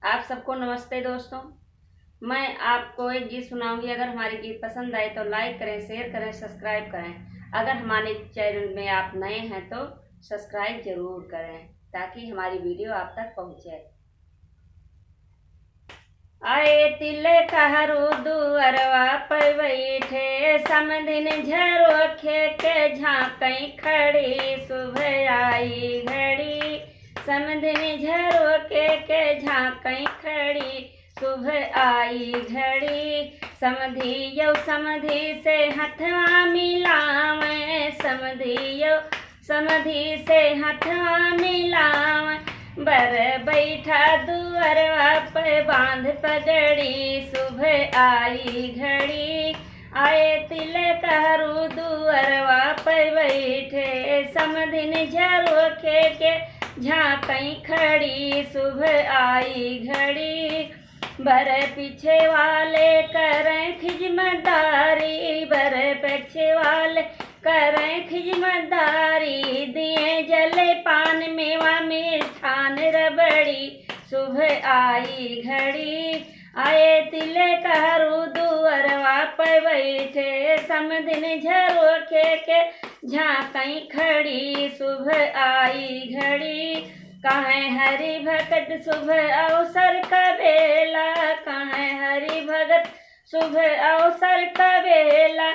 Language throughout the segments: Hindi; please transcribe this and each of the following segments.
आप सबको नमस्ते दोस्तों। मैं आपको एक गीत सुनाऊंगी। अगर हमारी गीत पसंद आए तो लाइक करें, शेयर करें, सब्सक्राइब करें। अगर हमारे चैनल में आप नए हैं तो सब्सक्राइब जरूर करें ताकि हमारी वीडियो आप तक पहुंचे। आए तिले कहरू दुअरवा पर बैठे, समदिन झरोखे के झांकई खड़ी, सुबह आई घड़ी। समदिन झरोखे के झांकई खड़ी, सुबह आई घड़ी। समधियो समधि से हथवा मिलावे, समधियो समधि से हथवा मिलावे। बर बैठा दुअरवा पे बांध पगड़ी, सुबह आई घड़ी। आए तिले कहरू दुअरवा पे बैठे, समदिन झरोखे के झांकई खड़ी, सुबह आई घड़ी। बर पीछे वाले करें खिजमतदारी, बर पीछे वाले करें खिजमतदारी। दिए जले पान मेवा मिष्ठान रबड़ी, सुबह आई घड़ी। आए तिले कहरू दुअरवा पे बैठे, समदिन झरोखे के झांकई खड़ी, सुबह आई घड़ी। कहें हरि भगत सुबह अवसर का बेला, कहें हरि भगत सुबह अवसर का बेला।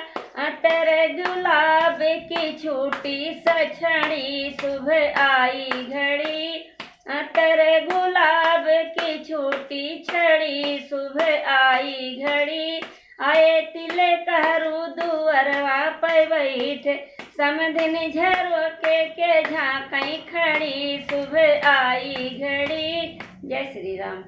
तेरे गुलाब की छूटी सछड़ी, सुबह आई घड़ी। तेरे गुलाब की छूटी छड़ी, सुबह आई घड़ी। आए तिले कहरू दुअरवा पे बैठे, समदिन झरोखे के झांकई खड़ी, सुबह आई घड़ी। जय श्री राम।